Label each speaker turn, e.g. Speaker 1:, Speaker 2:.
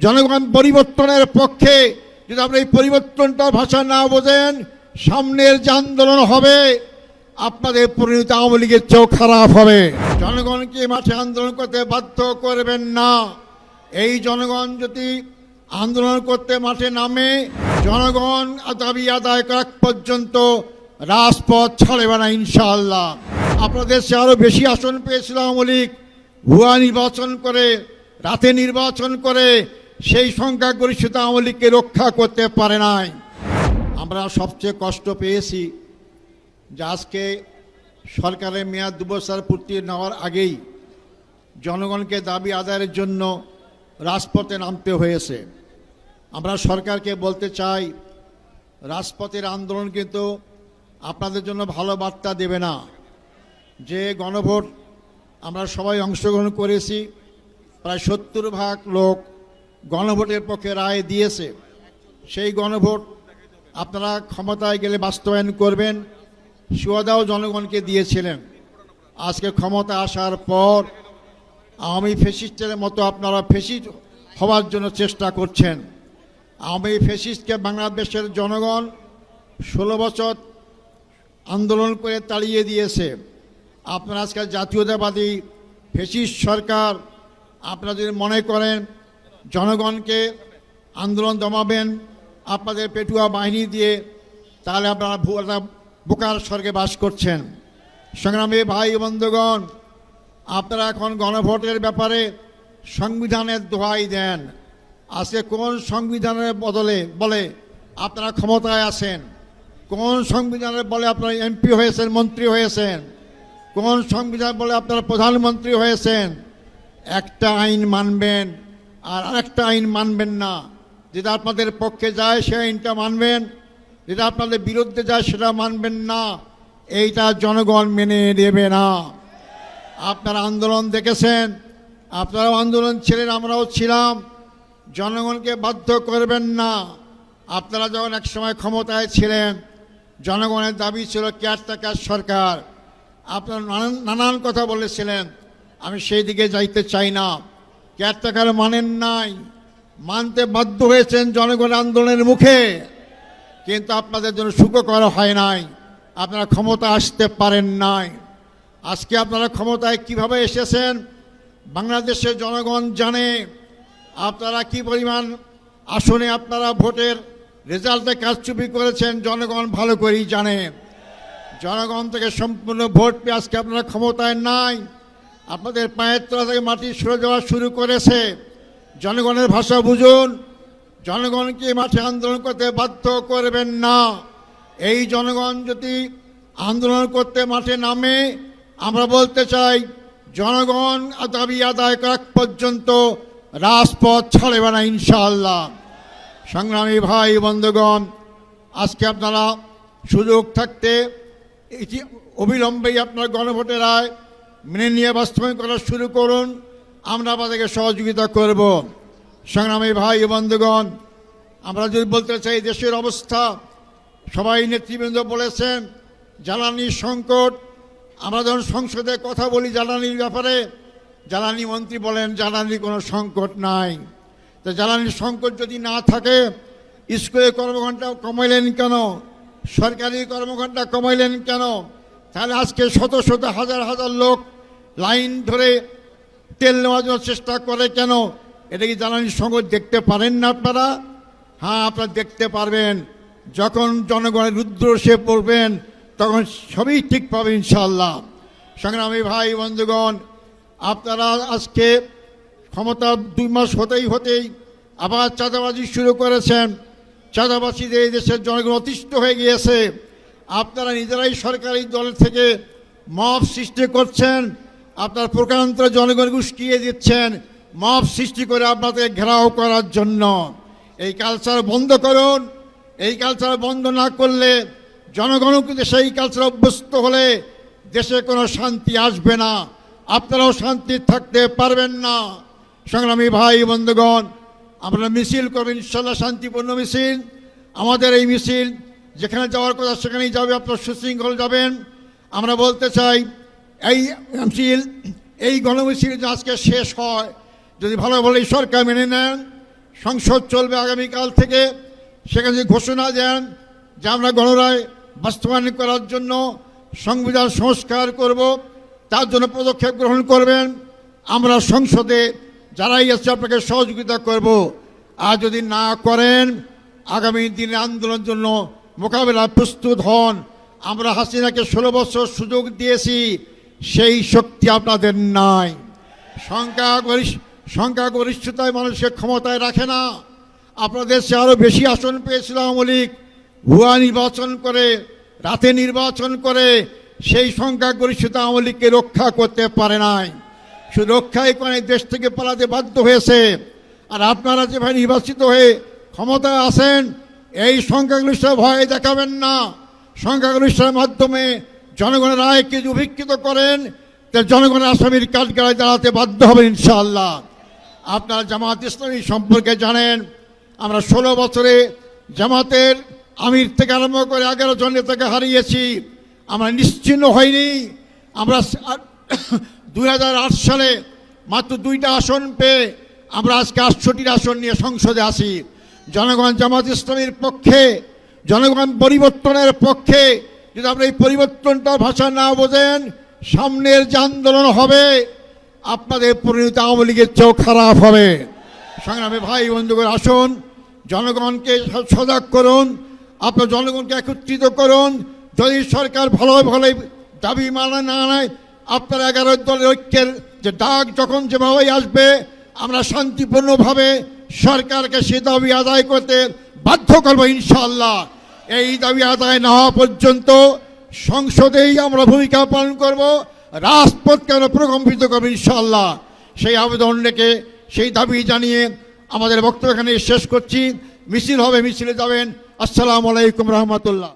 Speaker 1: জনগণ পরিবর্তনের পক্ষে। যদি আপনি এই পরিবর্তনটা ভাষা না বোঝেন, সামনের যে আন্দোলন হবে আপনাদের পরিণত আওয়ামী লীগের চেয়েও খারাপ হবে। জনগণকে মাঠে আন্দোলন করতে বাধ্য করবেন না। এই জনগণ যদি আন্দোলন করতে মাঠে নামে, জনগণ দাবি আদায় করা পর্যন্ত রাজপথ ছাড়বে না ইনশাআল্লাহ। আপনাদের দেশে আরও বেশি আসন পেয়েছিল আওয়ামী লীগ, ভুয়া নির্বাচন করে, রাতে নির্বাচন করে সেই সংখ্যাগরিষ্ঠতা আওয়ামী লীগকে রক্ষা করতে পারে নাই। আমরা সবচেয়ে কষ্ট পেয়েছি যে আজকে সরকারের মেয়াদ 2 বছর পূর্তি নেওয়ার আগেই জনগণকে দাবি আদায়ের জন্য রাজপথে নামতে হয়েছে। আমরা সরকারকে বলতে চাই, রাজপথের আন্দোলন কিন্তু আপনাদের জন্য ভালো বার্তা দেবে না। যে গণভোট আমরা সবাই অংশগ্রহণ করেছি, প্রায় 70% লোক গণভোটের পক্ষে রায় দিয়েছে। সেই গণভোট আপনারা ক্ষমতায় গেলে বাস্তবায়ন করবেন, সুবিধাও জনগণকে দিয়েছিলেন। আজকে ক্ষমতা আসার পর আওয়ামী ফ্যাসিস্টের মতো আপনারা ফ্যাসিস্ট হওয়ার জন্য চেষ্টা করছেন। আওয়ামী ফ্যাসিস্টকে বাংলাদেশের জনগণ 16 বছর আন্দোলন করে তাড়িয়ে দিয়েছে। আপনারা আজকে জাতীয়তাবাদী ফ্যাসিস্ট সরকার, আপনারা যদি মনে করেন জনগণকে আন্দোলন দমাবেন আপনাদের পেটুয়া বাহিনী দিয়ে, তাহলে আপনারা বোকার স্বর্গে বাস করছেন। সংগ্রামী ভাই বন্ধুগণ, আপনারা এখন গণভোটের ব্যাপারে সংবিধানের দোহাই দেন। আজকে কোন সংবিধানের বলে আপনারা ক্ষমতায় আছেন? কোন সংবিধানের বলে আপনারা এমপি হয়েছেন, মন্ত্রী হয়েছেন? কোন সংবিধান বলে আপনারা প্রধানমন্ত্রী হয়েছেন? একটা আইন মানবেন আর আরেকটা আইন মানবেন না। যেটা আপনাদের পক্ষে যায় সেই আইনটা মানবেন, যেটা আপনাদের বিরুদ্ধে যায় সেটা মানবেন না। এইটা জনগণ মেনে নেবে না। আপনারা আন্দোলন দেখেছেন, আপনারাও আন্দোলন ছিলেন, আমরাও ছিলাম। জনগণকে বাধ্য করবেন না। আপনারা যখন একসময় ক্ষমতায় ছিলেন, জনগণের দাবি ছিল কেয়ারটেকার সরকার। আপনারা নানান কথা বলেছিলেন, আমি সেই দিকে যাইতে চাই না। কেয়ারটেকার মানেন নাই, মানতে বাধ্য হয়েছেন জনগণের আন্দোলনের মুখে, কিন্তু আপনাদের জন্য সুখকর হয় নাই। আপনারা ক্ষমতা আসতে পারেন নাই। আজকে আপনারা ক্ষমতায় কিভাবে এসেছেন বাংলাদেশের জনগণ জানে। আপনারা কি পরিমাণ আসনে আপনারা ভোটের রেজাল্টে কারচুপি করেছেন জনগণ ভালো করেই জানে। জনগণ থেকে সম্পূর্ণ ভোট পেয়ে আজকে আপনারা ক্ষমতায় নাই। আপনাদের পায়ের তলা থেকে মাটি সরে যাওয়া শুরু করেছে। জনগণের ভাষা বুঝুন। জনগণকে মাঠে আন্দোলন করতে বাধ্য করবেন না। এই জনগণ যদি আন্দোলন করতে মাঠে নামে, আমরা বলতে চাই জনগণ দাবি আদায় করা পর্যন্ত রাজপথ ছাড়বে না ইনশাআল্লাহ। সংগ্রামী ভাই বন্ধুগণ, আজকে আপনারা সুযোগ থাকতে অবিলম্বেই আপনার গণভোটের রায় মেনে নিয়ে বাস্তবায়ন করা শুরু করুন। আমরা আপনাদেরকে সহযোগিতা করব। সংগ্রামী ভাই বন্ধুগণ, আমরা যদি বলতে চাই দেশের অবস্থা, সবাই নেতৃবৃন্দ বলেছেন জ্বালানি সংকট। আমরা যখন সংসদে কথা বলি জ্বালানির ব্যাপারে, জ্বালানি মন্ত্রী বলেন জ্বালানির কোনো সংকট নাই। তো জ্বালানির সংকট যদি না থাকে, স্কুলে কর্মঘণ্টা কমাইলেন কেন? সরকারি কর্মঘণ্টা কমাইলেন কেন? তাহলে আজকে শত শত হাজার হাজার লোক লাইন ধরে তেল নেওয়ার জন্য চেষ্টা করে কেন? এটা কি জ্বালানির সংকট দেখতে পারেন না আপনারা? হ্যাঁ, আপনারা দেখতে পারবেন। যখন জনগণের রুদ্রসে পড়বেন তখন সবই ঠিক পাবেন ইনশাআল্লাহ। সংগ্রামী ভাই বন্ধুগণ, আপনারা আজকে ক্ষমতা 2 মাস হতেই আবার চাঁদাবাজি শুরু করেছেন। চাঁদাবাজিতে এই দেশের জনগণ অতিষ্ঠ হয়ে গিয়েছে। আপনারা নিজেরাই সরকারি দল থেকে মব সৃষ্টি করছেন, আপনার প্রকারান্তরে জনগণ উস্কিয়ে দিচ্ছেন মব সৃষ্টি করে আপনাদের ঘেরাও করার জন্য। এই কালচার বন্ধ করুন। এই কালচার বন্ধ না করলে জনগণও কিন্তু সেই কালচার অভ্যস্ত হলে দেশে কোনো শান্তি আসবে না, আপনারাও শান্তি থাকতে পারবেন না। সংগ্রামী ভাই বন্ধুগণ, আমরা মিছিল করবেন ইনশাআল্লাহ, শান্তিপূর্ণ মিছিল। আমাদের এই মিছিল যেখানে যাওয়ার কথা সেখানেই যাবে, আপনারা সুশৃঙ্খল যাবেন। আমরা বলতে চাই এই মিছিল, এই গণমিছিল যে আজকে শেষ হয়, যদি ভালো ভালোই সরকার মেনে নেন, সংসদ চলবে আগামীকাল থেকে, সেখানে ঘোষণা দেন যে আমরা গণরায় বাস্তবায়ন করার জন্য সংবিধান সংস্কার করব, তার জন্য পদক্ষেপ গ্রহণ করবেন। আমরা সংসদে যারাই আছে আপনাকে সহযোগিতা করব। আর যদি না করেন, আগামী দিনে আন্দোলনের জন্য মোকাবেলা প্রস্তুত হন। আমরা হাসিনাকে 16 বছর সুযোগ দিয়েছি, সেই শক্তি আপনাদের নাই। সংখ্যাগরিষ্ঠতায় মানুষকে ক্ষমতায় রাখে না। আপনাদের দেশে আরও বেশি আসন পেয়েছিল আওয়ামী লীগ, ভুয়া নির্বাচন করে, রাতে নির্বাচন করে সেই সংখ্যাগরিষ্ঠতা আওয়ামী লীগকে রক্ষা করতে পারে নাই। শুধু রক্ষাই করে দেশ থেকে পালাতে বাধ্য হয়েছে। আর আপনারা যেভাবে নির্বাচিত হয়ে ক্ষমতায় আসেন, এই সংখ্যাগরিষ্ঠতা ভয় দেখাবেন না। সংখ্যাগরিষ্ঠতার মাধ্যমে জনগণের রায়কে যদি উপেক্ষিত করেন, তাহলে জনগণের আসামির কাঠগড়ায় দাঁড়াতে বাধ্য হবেন ইনশাআল্লাহ। আপনারা জামাত ইসলামী সম্পর্কে জানেন, আমরা 16 বছরে জামাতের আমির থেকে আরম্ভ করে 11 জন নেতাকে হারিয়েছি। আমরা নিশ্চিহ্ন হইনি। আমরা 2008 সালে মাত্র 2টা আসন পেয়ে আমরা আজকে 68 আসন নিয়ে সংসদে আসি। জনগণ জামাত ইসলামীর পক্ষে, জনগণ পরিবর্তনের পক্ষে। যদি আপনি এই পরিবর্তনটা ভাষা না বোঝেন, সামনের যে আন্দোলন হবে আপনাদের পরিণতি আওয়ামী লীগের চেয়েও খারাপ হবে। সংগ্রামী ভাই বন্ধুগণ, আসুন জনগণকে সজাগ করুন, আপনার জনগণকে একত্রিত করুন। যদি সরকার ভালো দাবি মানা না নেয়, আপনার 11 দলের ঐক্যের যে ডাক যখন যেভাবেই আসবে, আমরা শান্তিপূর্ণভাবে সরকারকে সে দাবি আদায় করতে বাধ্য করবো ইনশাআল্লাহ। এই দাবি আদায় না হওয়া পর্যন্ত সংসদেই আমরা ভূমিকা পালন করব, রাজপথকে আমরা প্রকম্পিত করবো ইনশাআল্লাহ। সেই আবেদন রেখে, সেই দাবি জানিয়ে আমাদের বক্তব্য এখানে শেষ করছি। মিছিল হবে, মিছিলে যাবেন। আসসালামু আলাইকুম রহমতুল্লাহ।